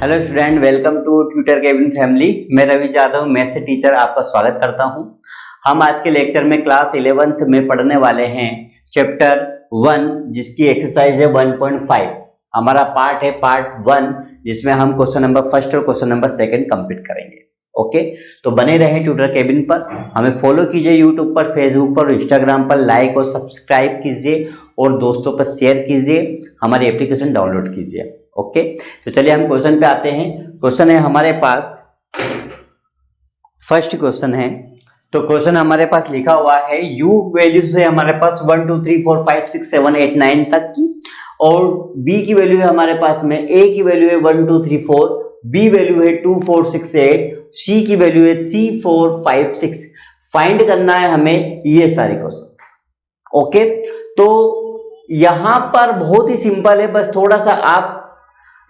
Hello student, welcome to tutor cabin family. मैं Ravi Yadav, maths teacher, आपका स्वागत करता हूं। हम आज के लेक्चर में क्लास 11th में पढ़ने वाले हैं चैप्टर 1, जिसकी एक्सरसाइज है 1.5। हमारा पार्ट है पार्ट 1, जिसमें हम क्वेश्चन नंबर फर्स्ट और क्वेश्चन नंबर सेकंड कंप्लीट करेंगे। ओके, तो बने रहे ट्यूटर केबिन पर। हमें फॉलो कीजिए यूट्यूब पर, फेसबुक पर, इंस्टाग्राम पर, लाइक और सब्सक्राइब कीजिए और दोस्तों पर शेयर कीजिए। हमारी एप्लीकेशन डाउनलोड कीजिए। ओके, तो चलिए हम क्वेश्चन पे आते हैं। क्वेश्चन है हमारे पास, फर्स्ट क्वेश्चन है। तो क्वेश्चन हमारे पास लिखा हुआ है u वैल्यू से हमारे पास 1 2 3 4 5 6 7 8 9 तक की, और b की वैल्यू है हमारे पास में, a की वैल्यू है 1 2 3 4, b वैल्यू है 2 4 6 8, c की वैल्यू है 3 4 5 6। फाइंड करना है हमें ये सारे क्वेश्चन। ओके, तो यहां पर बहुत ही सिंपल है, बस थोड़ा सा आप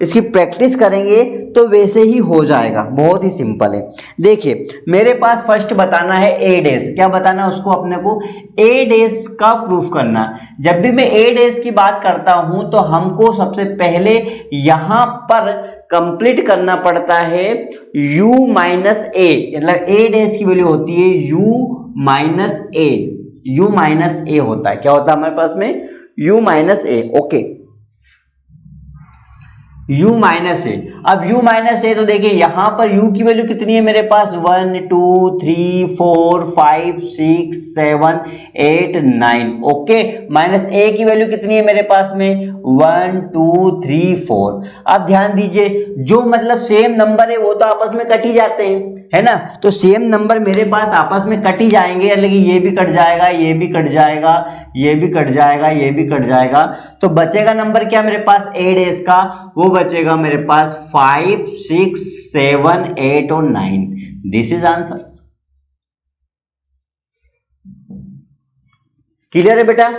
इसकी प्रैक्टिस करेंगे तो वैसे ही हो जाएगा। बहुत ही सिंपल है। देखिए, मेरे पास फर्स्ट बताना है ए डेज। क्या बताना है उसको? अपने को ए डेज का प्रूफ करना। जब भी मैं ए डेज की बात करता हूं तो हमको सबसे पहले यहां पर कंप्लीट करना पड़ता है u माइनस ए, मतलब ए डेज की वैल्यू होती है u माइनस ए। u माइनस ए होता है, क्या होता है हमारे पास में? u माइनस ए। ओके, u माइनस ए। अब u माइनस ए, तो देखिए यहां पर u की वैल्यू कितनी है मेरे पास? 1 2 3 4 5 6 7 8 9। ओके, माइनस a की वैल्यू कितनी है मेरे पास में? 1 2 3 4। अब ध्यान दीजिए, जो मतलब सेम नंबर है वो तो आपस में कट ही जाते हैं, है ना? तो सेम नंबर मेरे पास आपस में कट ही जाएंगे, लेकिन ये भी कट जाएगा, ये भी कट जाएगा, ये भी कट जाएगा, ये भी कट जाएगा। तो बचेगा नंबर क्या मेरे पास? ए डेज का। वो बचेगा मेरे पास 5 6 7 8 और 9। This is answer. क्लियर है बेटा?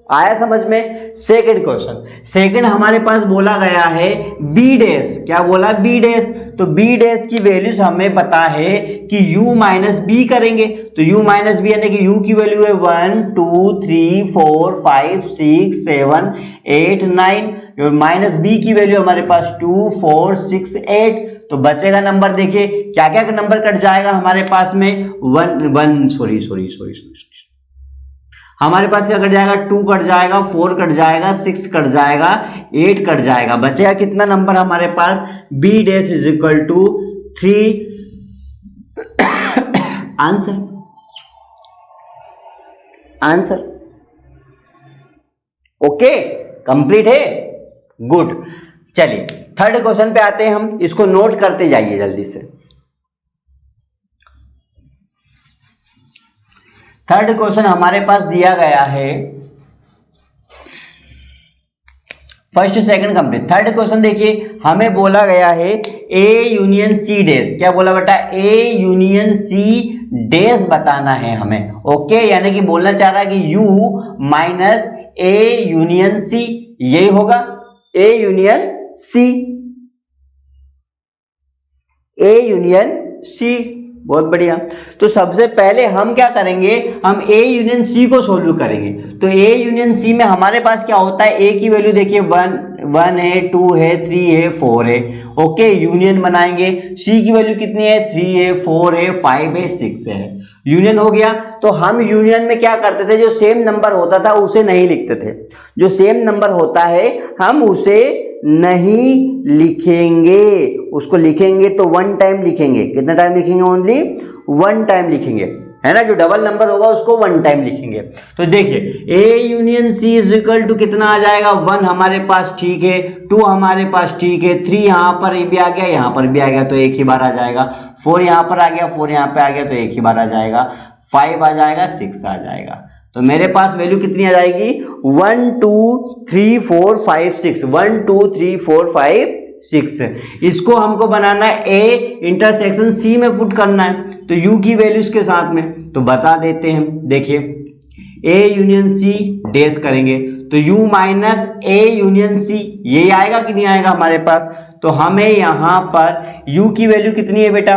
आया समझ में? Second question. सेकंड हमारे पास बोला गया है बी डेज। क्या बोला? Be days. तो बी डेज की वैल्यूज हमें पता है कि u माइनस बी करेंगे। तो u माइनस बी यानी कि u की वैल्यू है 1 2 3 4 5 6 7 8 9, और माइनस बी की वैल्यू हमारे पास 2 4 6 8। तो बचेगा नंबर, देखिए क्या क्या नंबर कट जाएगा हमारे पास में? हमारे पास क्या कट जाएगा? 2 कट जाएगा, 4 कट जाएगा, 6 कट जाएगा, 8 कट जाएगा। बचेगा कितना नंबर हमारे पास? B dash is equal to 3। Answer answer. Okay, complete है। गुड। चलिए थर्ड क्वेश्चन पे आते हैं हम। इसको नोट करते जाइए जल्दी से। थर्ड क्वेश्चन हमारे पास दिया गया है, first second complete. Third question देखिए, हमें बोला गया है ए यूनियन सी डेज। क्या बोला बेटा? ए यूनियन सी डेज बताना है हमें। ओके, यानी कि बोलना चाह रहा है कि u minus A union C, यही होगा ए यूनियन सी। ए यूनियन सी, बहुत बढ़िया। तो सबसे पहले हम क्या करेंगे? हम ए यूनियन सी को सोल्व करेंगे। तो ए यूनियन सी में हमारे पास क्या होता है? ए की वैल्यू देखिए 1 है, 2 है, 3 है, 4 है। ओके, यूनियन बनाएंगे। सी की वैल्यू कितनी है? 3 है, 4 है, 5 है, 6 है। यूनियन हो गया। तो हम यूनियन में क्या करते थे? जो सेम नंबर होता था उसे नहीं लिखते थे। जो सेम नंबर होता है हम उसे नहीं लिखेंगे, उसको लिखेंगे तो 1 टाइम लिखेंगे। कितना टाइम लिखेंगे? ओनली 1 टाइम लिखेंगे, है ना? जो डबल नंबर होगा उसको 1 टाइम लिखेंगे। तो देखिए A union C is equal to कितना आ जाएगा? 1 हमारे पास ठीक है, 2 हमारे पास ठीक है, 3 यहां पर भी आ गया, यहां पर भी आ गया तो एक ही बार आ जाएगा, 4 यहां पर आ गया, 4 यहां पे आ गया तो एक ही बार आ जाएगा, 5 आ जाएगा, 6 आ जाएगा। तो मेरे पास वैल्यू कितनी आ जाएगी? 1 2 3 4 5 6। 1 2 3 4 5 6। इसको हमको बनाना है ए इंटरसेक्शन सी में पुट करना है, तो u की वैल्यूज के साथ में। तो बता देते हैं, देखिए ए यूनियन सी डेज करेंगे तो u minus A union C, ये आएगा कि नहीं आएगा हमारे पास? तो हमें यहां पर u की वैल्यू कितनी है बेटा?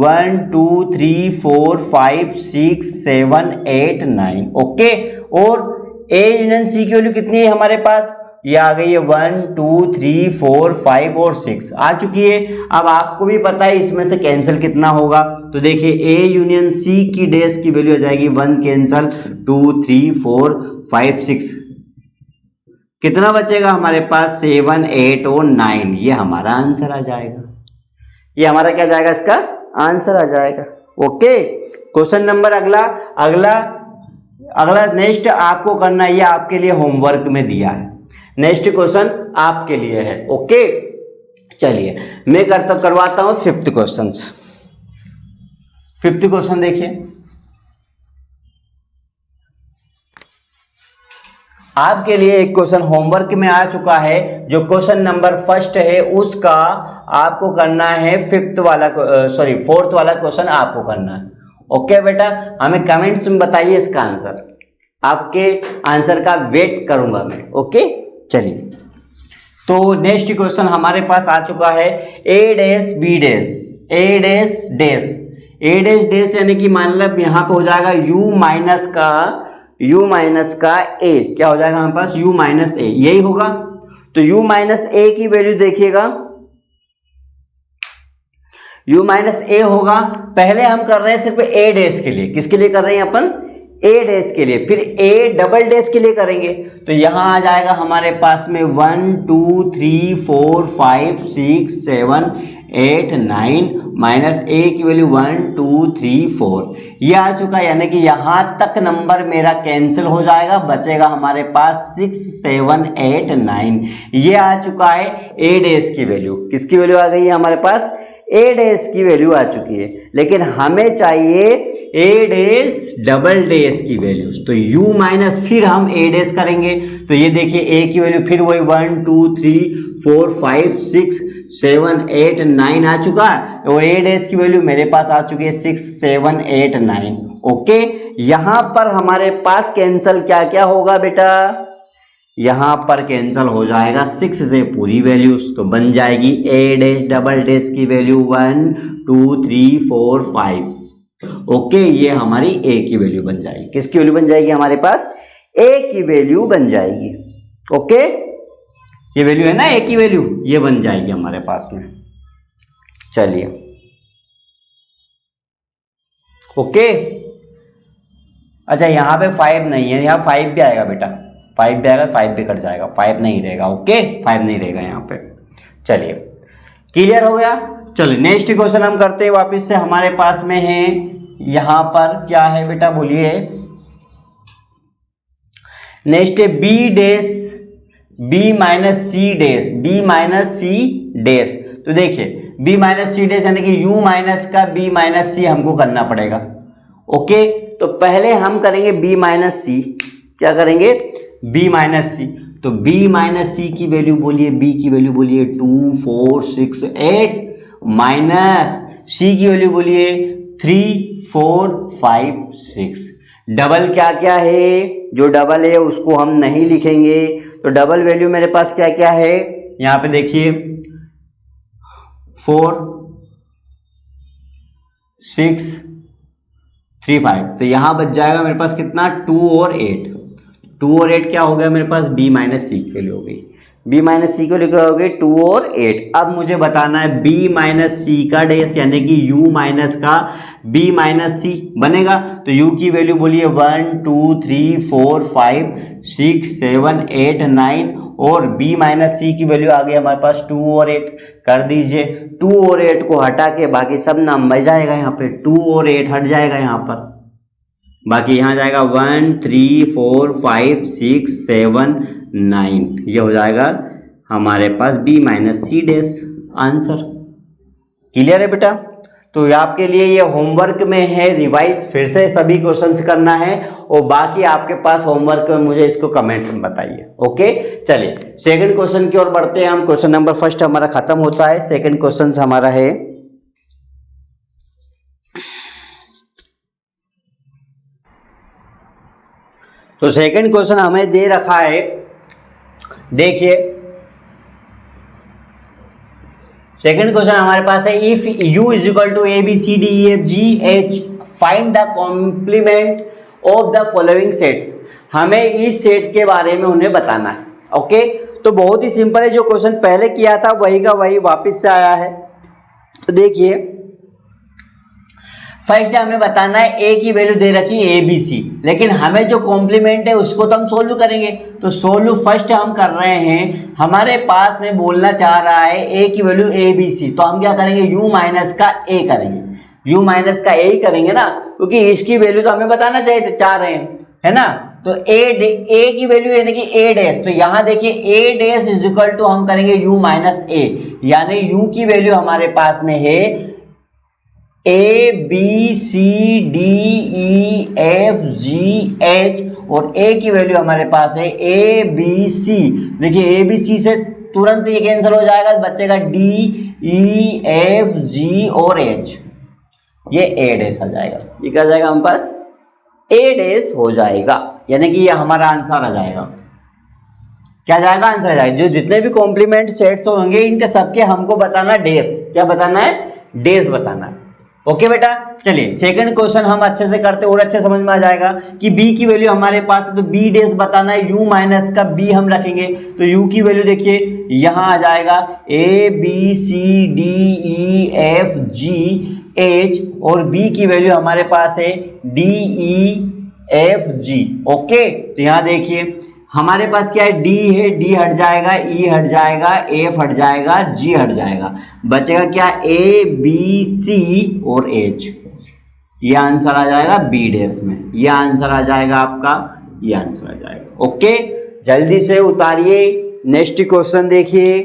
1 2 3 4 5 6 7 8 9। ओके, और ए यूनियन सी की वैल्यू कितनी है हमारे पास? ये आ गई है 1 2 3 4 5 और 6 आ चुकी है। अब आपको भी पता है इसमें से कैंसिल कितना होगा, तो देखिए ए यूनियन सी की डेज की वैल्यू आ जाएगी 1 कैंसल 2 3 4 5 6, कितना बचेगा हमारे पास 7 8 और 9, ये हमारा आंसर आ जाएगा। ये हमारा क्या जाएगा, इसका आंसर आ जाएगा। ओके, क्वेश्चन नंबर अगला नेक्स्ट आपको करना है, ये आपके लिए होमवर्क में दिया है। नेक्स्ट क्वेश्चन आपके लिए है। ओके चलिए मैं करवाता हूं फिफ्थ क्वेश्चन देखिए, आपके लिए एक क्वेश्चन होमवर्क में आ चुका है। जो क्वेश्चन नंबर फर्स्ट है उसका आपको करना है फोर्थ वाला क्वेश्चन आपको करना है। ओके बेटा, हमें कमेंट्स में बताइए इसका आंसर, आपके आंसर का वेट करूंगा मैं। ओके चलिए, तो नेक्स्ट क्वेश्चन हमारे पास आ चुका है ए डैश बी डैश, ए डैश डैश, ए डैश डैश यानी कि मतलब यहां पे हो जाएगा u माइनस का ए, क्या हो जाएगा हमारे पास u माइनस ए, यही होगा। तो u माइनस ए की वैल्यू देखिएगा, u माइनस ए होगा। पहले हम कर रहे हैं सिर्फ ए डैश के लिए, किसके लिए कर रहे हैं अपन, ए डैश के लिए, फिर ए डबल डैश के लिए करेंगे। तो यहां आ जाएगा हमारे पास में 1 2 3 4 5 6 7 8 9 माइनस ए की वैल्यू 1 2 3 4, ये आ चुका है। यानी कि यहां तक नंबर मेरा कैंसिल हो जाएगा, बचेगा हमारे पास 6 7 8 9, ये आ चुका है ए डैश की वैल्यू। किसकी वैल्यू आ गई है हमारे पास, ए डैश की वैल्यू आ चुकी है। लेकिन हमें चाहिए ए डैश डबल डैश की वैल्यू, तो u माइनस फिर हम ए डैश करेंगे। तो ये देखिए ए की वैल्यू फिर वही 1 2 3 4 5 6 7 8 9 आ चुका है, और ए डैश की वैल्यू मेरे पास आ चुकी है 6 7 8 9। ओके, यहां पर हमारे पास कैंसल क्या क्या होगा बेटा, यहां पर कैंसल हो जाएगा 6 से पूरी वैल्यूज, तो बन जाएगी ए डैश डबल डैश की वैल्यू 1 2 3 4 5। ओके, ये हमारी ए की वैल्यू बन जाएगी। किसकी वैल्यू बन जाएगी हमारे पास, ए की वैल्यू बन जाएगी। ओके, ये वैल्यू है ना ए की वैल्यू, ये बन जाएगी हमारे पास में। चलिए ओके, अच्छा यहां पे 5 नहीं है, यहां 5 भी आएगा बेटा, 5 भी आएगा, 5 भी कट जाएगा, 5 नहीं रहेगा। ओके, 5 नहीं रहेगा यहाँ पे। चलिए क्लियर हो गया। चलिए नेक्स्ट क्वेश्चन हम करते हैं वापस से, हमारे पास में है यहां पर क्या है बेटा बोलिए, नेक्स्ट है B dash B minus C dash, B minus C dash. तो देखिए बी माइनस सी डैश यानी कि u माइनस का बी माइनस सी हमको करना पड़ेगा। ओके, तो पहले हम करेंगे बी माइनस सी, क्या करेंगे b माइनस सी, तो b माइनस सी की वैल्यू बोलिए, b की वैल्यू बोलिए 2 4 6 8 माइनस c की वैल्यू बोलिए 3 4 5 6। डबल क्या क्या है, जो डबल है उसको हम नहीं लिखेंगे, तो डबल वैल्यू मेरे पास क्या क्या है, यहां पे देखिए 4 6 3 5, तो यहां बच जाएगा मेरे पास कितना 2 और 8, 2 और 8 क्या हो गया मेरे पास, b माइनस सी की वैल्यू हो गई, b माइनस सी की वैल्यू क्या हो गई 2 और 8। अब मुझे बताना है b माइनस सी का डैश यानी कि u माइनस का b माइनस सी बनेगा। तो u की वैल्यू बोलिए 1 2 3 4 5 6 7 8 9, और b माइनस सी की वैल्यू आ गई हमारे पास 2 और 8। कर दीजिए, 2 और 8 को हटा के बाकी सब नाम बच जाएगा, यहाँ पे 2 और 8 हट जाएगा यहाँ पर, बाकी यहां जाएगा 1 3 4 5 6 7 9, ये हो जाएगा हमारे पास b minus C dash answer. Clear है बेटा। तो आपके लिए ये होमवर्क में है, रिवाइज फिर से सभी क्वेश्चंस करना है, और बाकी आपके पास होमवर्क में मुझे इसको कमेंट्स में बताइए। ओके चलिए सेकंड क्वेश्चन की ओर बढ़ते हैं हम। क्वेश्चन नंबर फर्स्ट हमारा खत्म होता है, सेकंड क्वेश्चन हमारा है तो सेकंड क्वेश्चन हमें दे रखा है, देखिए सेकंड क्वेश्चन हमारे पास है, if u is equal to A B C D E F G H find the complement of the following sets. हमें इस सेट के बारे में उन्हें बताना है। ओके, तो बहुत ही सिंपल है, जो क्वेश्चन पहले किया था वही का वही वापस से आया है। तो देखिए फर्स्ट हमें बताना है ए की वैल्यू दे रखी है ABC, लेकिन हमें जो कॉम्प्लीमेंट है उसको तो हम सोल्व करेंगे। तो सोल्व फर्स्ट हम कर रहे हैं, हमारे पास में बोलना चाह रहा है ए की वैल्यू ABC, तो हम क्या करेंगे u माइनस का a करेंगे, u माइनस का a ही करेंगे ना, क्योंकि इसकी वैल्यू तो हमें बताना चाहिए चाह रहे हैं, है ना। तो a की वैल्यू यानी कि a डैश, तो यहाँ देखिए a dash is equal to हम करेंगे u माइनस a, यानी u की वैल्यू हमारे पास में है A B C D E F G H और A की वैल्यू हमारे पास है A B C। देखिए A B C से तुरंत ये कैंसिल हो जाएगा, बचेगा D E F G और H, ये A डैश आ जाएगा, ये क्या आ जाएगा हमारे पास A डैश हो जाएगा, यानी कि ये हमारा आंसर आ जाएगा। क्या जाएगा आंसर आ जाएगा, जो जितने भी कॉम्प्लीमेंट सेट्स होंगे इनके सबके हमको बताना डैश, क्या बताना है डैश बताना है। ओके बेटा, चलिए सेकंड क्वेश्चन हम अच्छे से करते और अच्छे समझ में आ जाएगा कि b की वैल्यू हमारे पास है, तो b डैश बताना है, u माइनस का b हम रखेंगे, तो u की वैल्यू देखिए यहां आ जाएगा a b c d e f g h और b की वैल्यू हमारे पास है d e f g। Okay, तो यहां देखिए हमारे पास क्या है, d है, d हट जाएगा, e हट जाएगा, f हट जाएगा, g हट जाएगा, बचेगा क्या a b c और h, ये आंसर आ जाएगा b डैश में, ये आंसर आ जाएगा आपका, ये आंसर आ जाएगा। ओके, जल्दी से उतारिए, नेक्स्ट क्वेश्चन देखिए,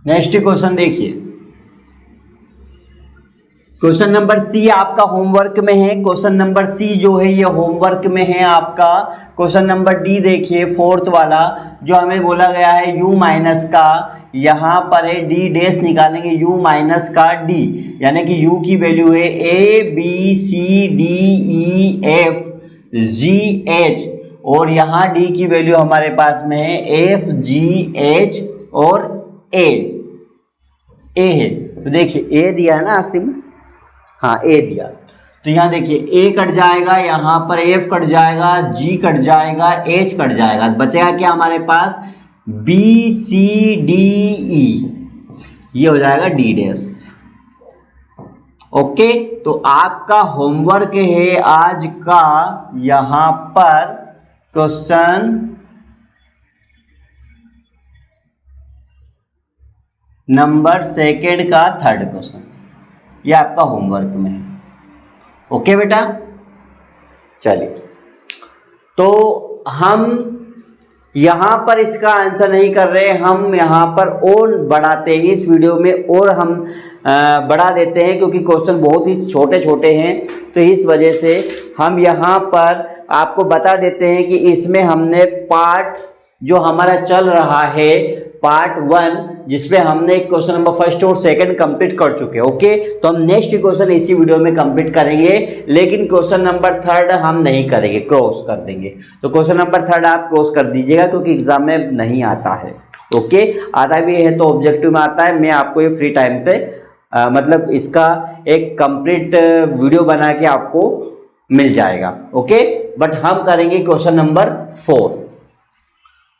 नेक्स्ट क्वेश्चन देखिए, क्वेश्चन नंबर सी आपका होमवर्क में है, क्वेश्चन नंबर सी जो है ये होमवर्क में है आपका। क्वेश्चन नंबर डी देखिए, फोर्थ वाला जो हमें बोला गया है u माइनस का, यहाँ पर है d डैश निकालेंगे u माइनस का d, यानी कि u की वैल्यू है a b c d e f g h और यहाँ d की वैल्यू हमारे पास में है f g h और a है। तो देखिए a दिया है ना आखिरी में, हाँ ए दिया, तो यहाँ देखिए ए कट जाएगा, यहाँ पर एफ कट जाएगा, जी कट जाएगा, एच कट जाएगा, बचेगा क्या हमारे पास बी सी डी ई, ये हो जाएगा डी डैश। ओके, तो आपका होमवर्क है आज का यहाँ पर क्वेश्चन नंबर सेकेंड का थर्ड क्वेश्चन, ये आपका होमवर्क में है। ओके बेटा, चलिए तो हम यहां पर इसका आंसर नहीं कर रहे, हम यहां पर और बढ़ाते हैं इस वीडियो में, और हम बढ़ा देते हैं क्योंकि क्वेश्चन बहुत ही छोटे छोटे हैं, तो इस वजह से हम यहां पर आपको बता देते हैं कि इसमें हमने पार्ट जो हमारा चल रहा है पार्ट 1, जिसमें हमने क्वेश्चन नंबर फर्स्ट और सेकंड कंप्लीट कर चुके हैं। ओके, तो हम नेक्स्ट क्वेश्चन इसी वीडियो में कंप्लीट करेंगे, लेकिन क्वेश्चन नंबर थर्ड हम नहीं करेंगे, क्रॉस कर देंगे। तो क्वेश्चन नंबर थर्ड आप क्रॉस कर दीजिएगा क्योंकि एग्जाम में नहीं आता है। ओके, आता भी है तो ऑब्जेक्टिव में आता है, मैं आपको ये फ्री टाइम पे मतलब इसका एक कंप्लीट वीडियो बना के आपको मिल जाएगा। ओके, बट हम करेंगे क्वेश्चन नंबर 4।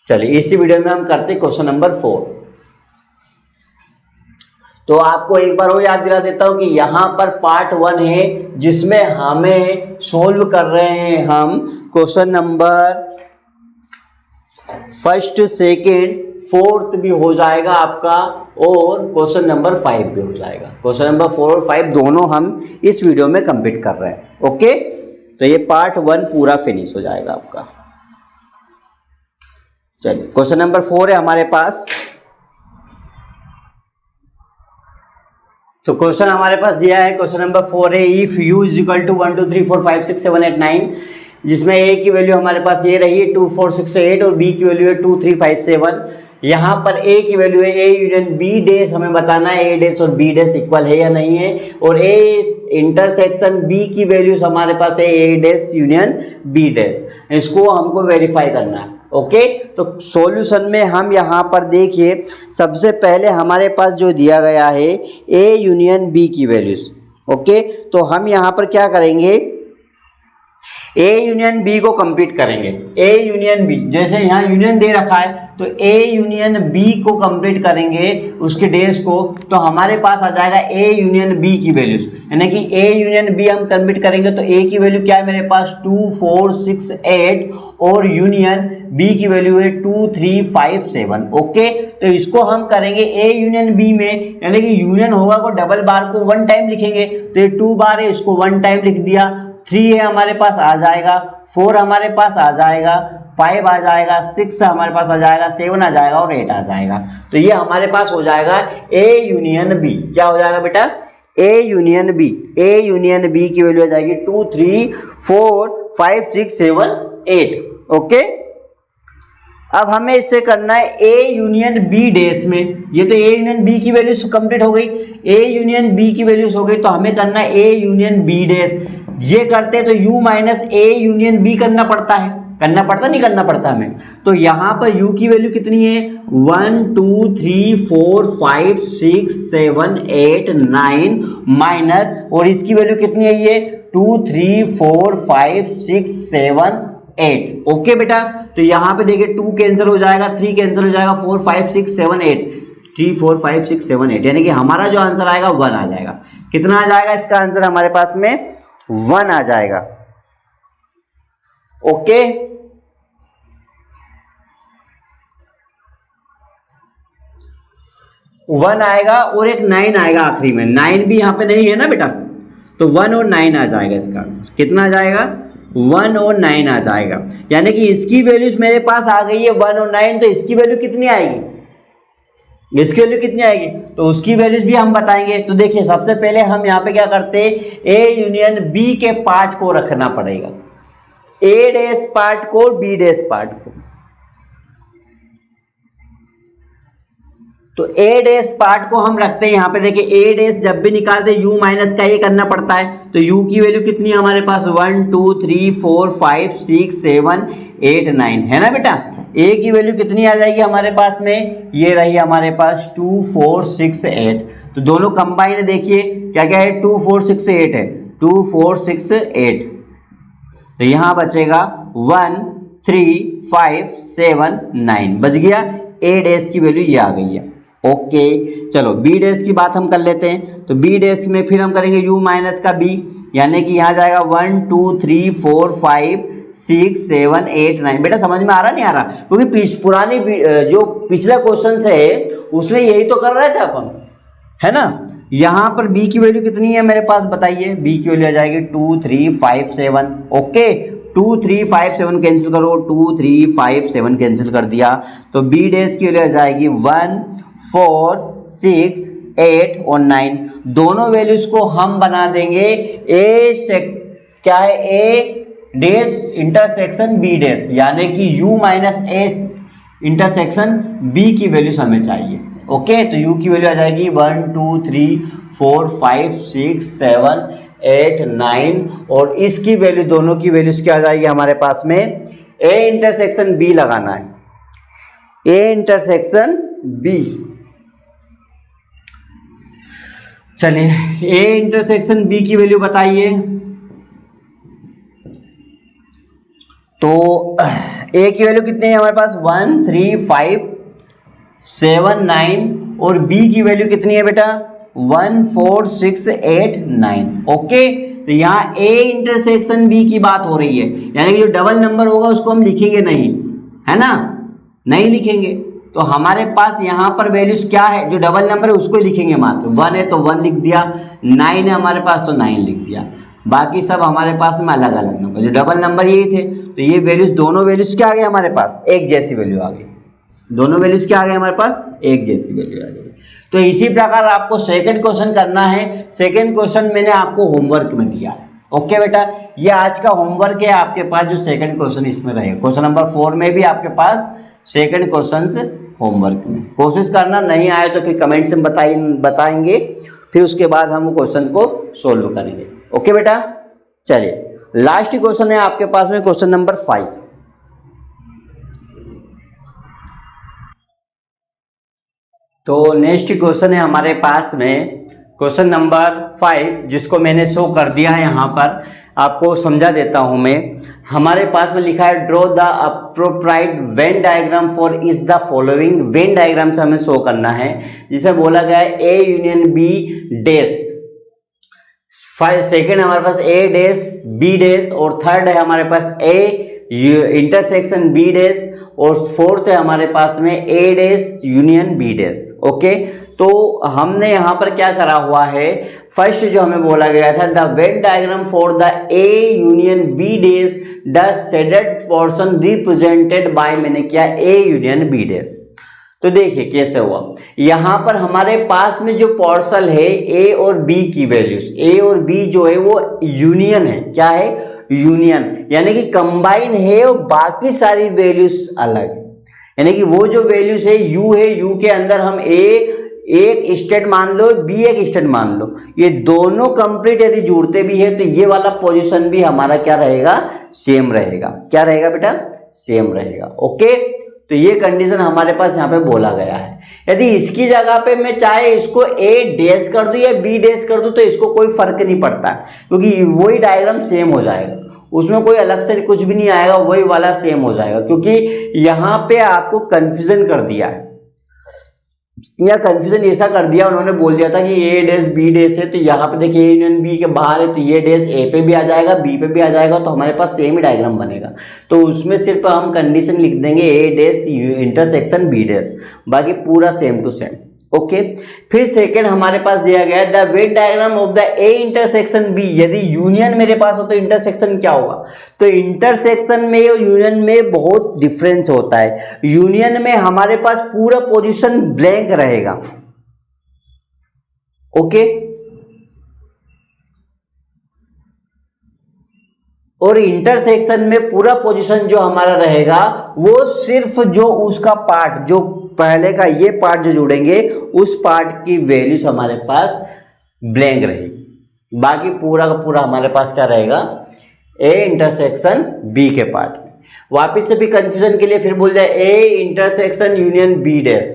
चलिए इसी वीडियो में हम करते हैं क्वेश्चन नंबर 4। तो आपको एक बार और याद दिला देता हूं कि यहां पर पार्ट 1 है जिसमें हमें सोल्व कर रहे हैं हम question number first, second, fourth भी हो जाएगा आपका, और क्वेश्चन नंबर 5 भी हो जाएगा। क्वेश्चन नंबर 4 और 5 दोनों हम इस वीडियो में कंप्लीट कर रहे हैं। ओके, तो ये पार्ट 1 पूरा फिनिश हो जाएगा आपका। चलिए क्वेश्चन नंबर 4 है हमारे पास। तो क्वेश्चन हमारे पास दिया है, क्वेश्चन नंबर 4 है, if u is equal to 1 2 3 4 5 6 7 8 9, जिसमें a की वैल्यू हमारे पास ये रही है 2 4 6 8 और b की वैल्यू है 2 3 5 7। यहाँ पर a की वैल्यू है a यूनियन b डैश, हमें बताना है a डैश और b डैश इक्वल है या नहीं है, और a इंटरसेक्शन b की वैल्यूज हमारे पास है a dash union b dash, इसको हमको वेरीफाई करना है। ओके, तो सॉल्यूशन में हम यहाँ पर देखिए सबसे पहले हमारे पास जो दिया गया है a यूनियन b की वैल्यूज। ओके, तो हम यहाँ पर क्या करेंगे, ए यूनियन बी को कंप्लीट करेंगे, ए यूनियन बी, जैसे यहाँ यूनियन दे रखा है तो ए यूनियन बी को कंप्लीट करेंगे उसके डेज को, तो हमारे पास आ जाएगा ए यूनियन बी की वैल्यूज, यानी कि ए यूनियन बी हम कंप्लीट करेंगे तो ए की वैल्यू क्या है मेरे पास 2 4 6 8 और यूनियन बी की वैल्यू है 2 3 5 7। ओके, तो इसको हम करेंगे ए यूनियन बी में, यानी कि यूनियन होगा को डबल बार को 1 टाइम लिखेंगे, तो ये 2 बार है इसको 1 टाइम लिख दिया, 3 है हमारे पास आ जाएगा, 4 हमारे पास आ जाएगा, 5 आ जाएगा, 6 हमारे पास आ जाएगा, 7 आ जाएगा और 8 आ जाएगा। तो ये हमारे पास हो जाएगा ए यूनियन बी। क्या हो जाएगा बेटा? A union B. A union B की वैल्यू आ जाएगी 2 3 4 5 6 7 8। ओके, अब हमें इससे करना है ए यूनियन बी डेस में। ये तो ए यूनियन बी की वैल्यूज कंप्लीट हो गई, ए यूनियन बी की वैल्यूज हो गई, तो हमें करना है ए यूनियन बी डेस। ये करते तो u minus A union B करना पड़ता है, करना पड़ता नहीं करना पड़ता हमें। तो यहाँ पर u की वैल्यू कितनी है 1 2 3 4 5 6 7 8 9 माइनस, और इसकी वैल्यू कितनी है ये 2 3 4 5 6 7 8। ओके बेटा, तो यहाँ पे देखिए 2 कैंसिल हो जाएगा, 3 कैंसिल हो जाएगा, 4 5 6 7 8, 3 4 5 6 7 8, यानी कि हमारा जो आंसर आएगा 1 आ जाएगा। कितना आ जाएगा इसका आंसर हमारे पास में 1 आ जाएगा। ओके, वन आएगा और एक 9 आएगा आखिरी में, 9 भी यहां पे नहीं है ना बेटा, तो 1 और 9 आ जाएगा इसका आंसर। कितना आ जाएगा 1 और 9 आ जाएगा, यानी कि इसकी वैल्यूज मेरे पास आ गई है 1 और 9, तो इसकी वैल्यू कितनी आएगी, इसकी वैल्यू कितनी आएगी, तो उसकी वैल्यूज भी हम बताएंगे। तो देखिए सबसे पहले हम यहाँ पे क्या करते हैं, ए यूनियन बी के पार्ट को रखना पड़ेगा, ए डेस पार्ट को, बी डेस पार्ट को। तो ए डेस पार्ट को हम रखते हैं यहाँ पे। देखिए ए डेस जब भी निकालते हैं u माइनस का ये करना पड़ता है, तो u की वैल्यू कितनी है हमारे पास 1 2 3 4 5 6 7 8 9 है ना बेटा। a की वैल्यू कितनी आ जाएगी हमारे पास में, ये रही हमारे पास 2 4 6 8। तो दोनों कंबाइंड देखिए क्या क्या है, 2 4 6 8 है, 2 4 6 8, तो यहाँ बचेगा 1 3 5 7 9 बच गया। a डेस की वैल्यू ये आ गई है। ओके, चलो बी डेस की बात हम कर लेते हैं। तो बी डेस में फिर हम करेंगे u माइनस का b, यानी कि यहाँ जाएगा 1 2 3 4 5 6 7 8 9। बेटा समझ में आ रहा नहीं आ रहा, क्योंकि पुरानी जो पिछला क्वेश्चन है उसमें यही तो कर रहे थे अपन, है ना। यहाँ पर b की वैल्यू कितनी है मेरे पास बताइए, b की वैल्यू आ जाएगी 2 3 5 7। ओके, 2 3 5 7 कैंसिल करो, 2 3 5 7 कैंसिल कर दिया, तो बी डेस की वैल्यू आ जाएगी 1 4 6 8 और 9। दोनों वैल्यूज को हम बना देंगे क्या है, ए डेस इंटरसेक्शन बी डेस, यानी कि u minus A intersection b की वैल्यूज हमें चाहिए। ओके, तो u की वैल्यू आ जाएगी 1 2 3 4 5 6 7 8 9, और इसकी वैल्यू दोनों की वैल्यूज क्या आ जाएगी हमारे पास में, a इंटरसेक्शन b लगाना है, a इंटरसेक्शन b। चलिए a इंटरसेक्शन b की वैल्यू बताइए। तो a की वैल्यू कितनी है हमारे पास 1 3 5 7 9, और b की वैल्यू कितनी है बेटा 1 4 6 8 9। ओके, तो यहाँ a इंटरसेक्शन b की बात हो रही है, यानी कि जो डबल नंबर होगा उसको हम लिखेंगे नहीं, है ना, नहीं लिखेंगे। तो हमारे पास यहाँ पर वैल्यूज क्या है, जो डबल नंबर है उसको लिखेंगे मात्र। 1 है तो 1 लिख दिया, 9 है हमारे पास तो 9 लिख दिया, बाकी सब हमारे पास में अलग अलग नंबर, जो डबल नंबर यही थे। तो ये वैल्यूज दोनों वैल्यूज क्या आ गए हमारे पास, एक जैसी वैल्यू आ गई, दोनों वैल्यूज क्या आ गए हमारे पास, एक जैसी वैल्यू आ गई। तो इसी प्रकार आपको सेकंड क्वेश्चन करना है। सेकंड क्वेश्चन मैंने आपको होमवर्क में दिया है। ओके बेटा, ये आज का होमवर्क है आपके पास, जो सेकंड क्वेश्चन इसमें रहेगा। क्वेश्चन नंबर 4 में भी आपके पास सेकंड क्वेश्चन होमवर्क में कोशिश करना, नहीं आए तो फिर कमेंट्स में बताएंगे, फिर उसके बाद हम क्वेश्चन को सोल्व करेंगे। ओके बेटा, चलिए लास्ट क्वेश्चन है आपके पास में, क्वेश्चन नंबर 5। तो नेक्स्ट क्वेश्चन है हमारे पास में क्वेश्चन नंबर 5, जिसको मैंने शो कर दिया है यहाँ पर। आपको समझा देता हूं मैं। हमारे पास में लिखा है draw the appropriate Venn diagram for is the following. Venn diagram से हमें शो करना है, जिसे बोला गया है A union B dash. Second हमारे पास ए डैश बी डैश, और थर्ड है हमारे पास ए इंटरसेक्शन बी डैश, और फोर्थ है हमारे पास में A dash union B dash. Okay, तो हमने यहां पर क्या करा हुआ है, फर्स्ट जो हमें बोला गया था the Venn diagram for the A union B dash the shaded portion represented by, मैंने किया ए यूनियन बी डैश। तो देखिए कैसे हुआ, यहां पर हमारे पास में जो पोर्शन है ए और बी की वैल्यूज, ए और बी जो है वो यूनियन है। क्या है? यूनियन, यानी कि कंबाइन है और बाकी सारी वैल्यूज अलग है। यानी कि वो जो वैल्यूज है, यू के अंदर हम ए एक स्टेट मान लो, बी एक स्टेट मान लो, ये दोनों कंप्लीट यदि जुड़ते भी है तो ये वाला पोजीशन भी हमारा क्या रहेगा? सेम रहेगा। क्या रहेगा बेटा? सेम रहेगा। ओके, तो ये कंडीशन हमारे पास यहाँ पे बोला गया है। यदि इसकी जगह पे मैं चाहे इसको ए डैश कर दूं या बी डैश कर दूं तो इसको कोई फर्क नहीं पड़ता है, क्योंकि वही डायग्राम सेम हो जाएगा, उसमें कोई अलग से कुछ भी नहीं आएगा, वही वाला सेम हो जाएगा। क्योंकि यहाँ पे आपको कंफ्यूजन कर दिया है, या कंफ्यूजन ऐसा कर दिया, उन्होंने बोल दिया था कि ए डैश बी डैश है, तो यहाँ पे देखिए ए यूनियन बी के बाहर है, तो ये डैश ए पे भी आ जाएगा, बी पे भी आ जाएगा, तो हमारे पास सेम ही डायग्राम बनेगा। तो उसमें सिर्फ हम कंडीशन लिख देंगे A dash intersection B dash, बाकी पूरा सेम टू सेम। ओके, फिर सेकेंड हमारे पास दिया गया the Venn diagram of the A intersection B. यदि यूनियन मेरे पास हो तो इंटरसेक्शन क्या होगा? तो इंटरसेक्शन में और यूनियन में बहुत डिफरेंस होता है। यूनियन में हमारे पास पूरा पोजीशन ब्लैंक रहेगा। ओके, और इंटरसेक्शन में पूरा पोजीशन जो हमारा रहेगा वो सिर्फ जो उसका पार्ट, जो पहले का ये पार्ट जो जुड़ेंगे उस पार्ट की वैल्यूज हमारे पास ब्लैंक रहेगी, बाकी पूरा का पूरा हमारे पास क्या रहेगा? ए इंटरसेक्शन बी के पार्ट में। वापिस से भी कंफ्यूजन के लिए फिर बोल जाए A intersection union B dash,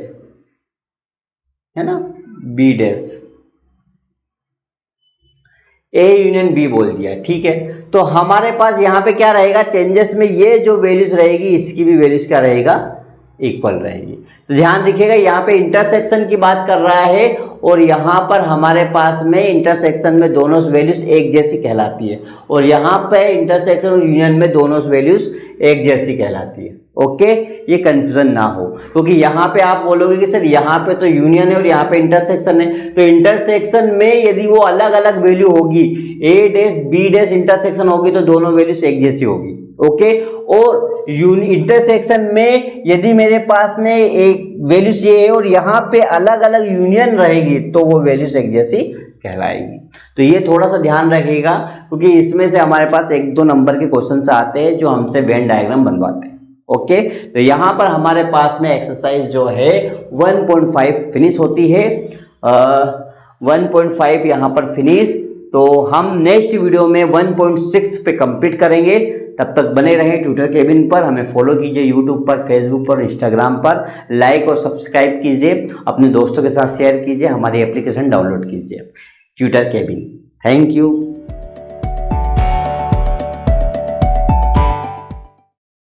है ना, B dash, A union B बोल दिया, ठीक है। तो हमारे पास यहाँ पे क्या रहेगा? चेंजेस में ये जो वैल्यूज रहेगी इसकी भी वैल्यूज क्या रहेगा? इक्वल रहेगी। तो ध्यान रखिएगा, यहाँ पे इंटरसेक्शन की बात कर रहा है और यहाँ पर हमारे पास में इंटरसेक्शन में दोनों वैल्यूज एक जैसी कहलाती है, और यहाँ पे इंटरसेक्शन और यूनियन में दोनों वैल्यूज एक जैसी कहलाती है। ओके, ये कंफ्यूजन ना हो, क्योंकि यहाँ पे आप बोलोगे कि सर यहाँ पे तो यूनियन है और यहाँ पे इंटरसेक्शन है, तो इंटरसेक्शन में यदि वो अलग अलग वैल्यू होगी, ए डैश बी डैश इंटरसेक्शन होगी, तो दोनों वैल्यूज एक जैसी होगी। ओके, और इंटरसेक्शन में यदि मेरे पास में एक वैल्यूज ये है और यहाँ पे अलग अलग यूनियन रहेगी तो वो वैल्यूज एक जैसी कहलाएगी। तो ये थोड़ा सा ध्यान रखिएगा, क्योंकि इसमें से हमारे पास 1-2 नंबर के क्वेश्चन आते हैं जो हमसे वेन डायग्राम बनवाते हैं। ओके, तो यहाँ पर हमारे पास में एक्सरसाइज जो है 1.5 फिनिश होती है, 1.5 यहाँ पर फिनिश। तो हम नेक्स्ट वीडियो में 1.6 पे कंप्लीट करेंगे। तब तक बने रहें ट्यूटर केबिन पर, हमें फॉलो कीजिए यूट्यूब पर, फेसबुक पर, इंस्टाग्राम पर, लाइक और सब्सक्राइब कीजिए, अपने दोस्तों के साथ शेयर कीजिए, हमारी एप्लीकेशन डाउनलोड कीजिए ट्यूटर केबिन। Thank you.